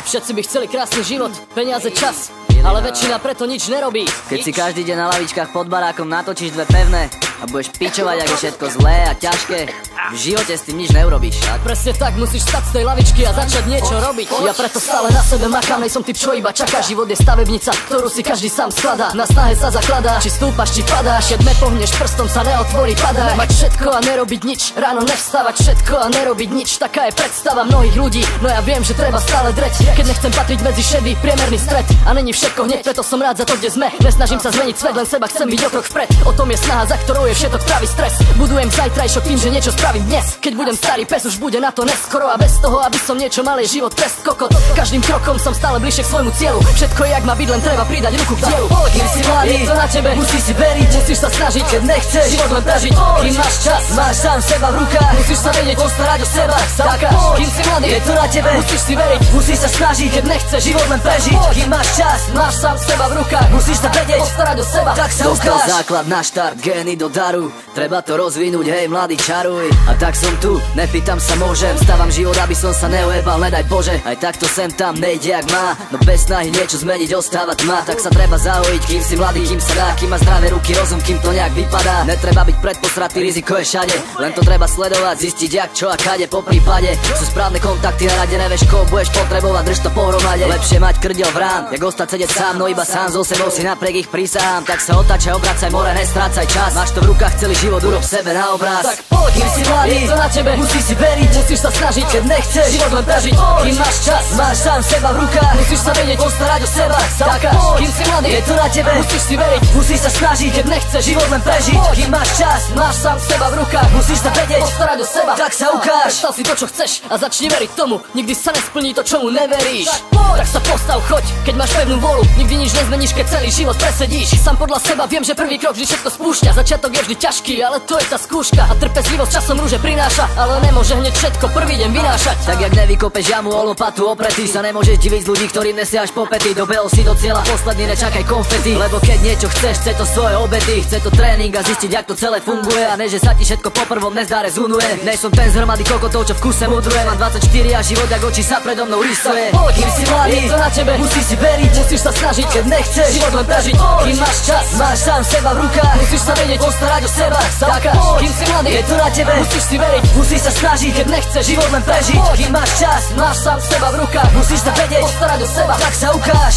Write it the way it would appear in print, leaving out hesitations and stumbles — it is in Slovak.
Všetci by chceli krásny život, peniaze, čas, ale väčšina preto nič nerobí. Keď si každý deň na lavičkách pod barákom natočíš dve pevné a budeš pičovať, ak je všetko zlé a ťažké, v živote s tým nič neurobíš. Presne tak, musíš stať z tej lavičky a začať niečo robiť. Ja preto stále na sebe makám, nejsom typ, čo iba čaká. Život je stavebnica, ktorú si každý sám skladá. Na snahe sa zakladá, či stúpaš, či padáš. Keď nepohneš prstom, sa neotvorí, padá. Mať všetko a nerobiť nič, ráno nevstávať, všetko a nerobiť nič. Taká je predstava mnohých ľudí, no ja viem, že treba stále dreť. Keď nechcem patriť medzi šedý, priemerný stred. A není všetko hneď, preto som rád za to, kde sme. Nesnažím sa zmeniť svet, len seba chcem byť o krok vpred. O tom je snaha, za ktorou je všetok pravý stres. Budujem zajtrajšok tým, že niečo spravím dnes. Keď budem starý pes, už bude na to neskoro. A bez toho, aby som niečo mal, je život trest kokot. Každým krokom som stále bližšie k svojmu cieľu. Všetko je jak má byť, len treba pridať ruku k dielu. Kým si mladý, je to na tebe, musíš si veriť, musíš sa snažiť, keď nechceš život len prežiť. Kým máš čas, máš sám seba v rukách, musíš sa vedieť postarať o seba. Kým si mladý, je to na tebe, musíš si veriť, musíš sa snažiť, keď nechceš život len prežiť. Kým máš čas, máš sám seba v rukách, musíš sa vedieť postarať o seba. Tak sa ukáž. Základ na štart, gény do daru, treba to rozvinúť, hej mladý, čaruj. A tak som tu, nepýtam sa môžem, stávam život, aby som sa neujebal, nedaj Bože. Aj takto sem tam nejde jak má, no bez snahy niečo zmeniť ostáva tma. Tak sa treba zahojiť, kým si mladý, kým sa dá, kým má zdravé ruky, rozum, kým to nejak vypadá. Netreba byť predposratý, riziko je všade, len to treba sledovať, zistiť jak, čo a kade. Po prípade sú správne kontakty, na rade nevieš koho budeš potrebovať, drž to pohromade. Lepšie mať krdiel v rán, jak ostať sedieť sám, no iba sám so sebou si napriek ich prísahám. Tak sa otáčaj, obracaj, more, nestrácaj čas, máš to v rukách celý život, urob sebe na obraz. Tak poď, kým si mladý, je to na tebe, musíš si veriť, musíš sa snažiť, keď nechceš život len prežiť. Kým máš čas, máš sám seba v rukách, musíš sa vedieť postarať o seba. Kým si mladý, je to na tebe, musíš si veriť, musíš sa snažiť, keď nechceš život len prežiť. Kým máš čas, máš sám seba v rukách, musíš sa vedieť postarať o seba. Tak sa ukáž. Predstav si to, čo chceš a začni veriť tomu, nikdy sa nesplní to, čomu neveríš. Tak sa postav, choď, keď máš pevnú vôľu, nikdy nič nezmeníš, keď celý život presedíš. Sám podľa seba viem, že prvý krok vždy všetko spúšťa. Začiatok je vždy ťažký, ale to je tá skúška. A trpezlivosť časom rúže prináša, ale nemôže hneď všetko prvý deň vynášať. Tak jak nevykopeš jamu o lopatu opretý, sa nemôžeš diviť z ľudí, ktorým nesiaš po pety. Dobehol si do cieľa posledný, nečakaj konfety, lebo keď niečo chceš, chce to svoje obety, chce to tréning a zistiť, jak to celé funguje. A ne, že sa ti všetko po prvom nezdá rezonuje. Nej som ten z hromady kokotov, čo v kuse mudruje. Mám 24 a život jak oči sa predo mnou rysuje. Kým si mladý, je to na tebe, musíš si veriť, musíš sa snažiť, keď nechceš život len prežiť. Kým máš čas, máš sám seba v rukách, musíš sa vedieť postarať o seba. Kým si mladý, je to na tebe, musíš si veriť, musíš sa snažiť, keď nechceš život len prežiť. Kým máš čas, máš sám seba v rukách, musíš sa vedieť postarať o seba. Tak sa ukáž.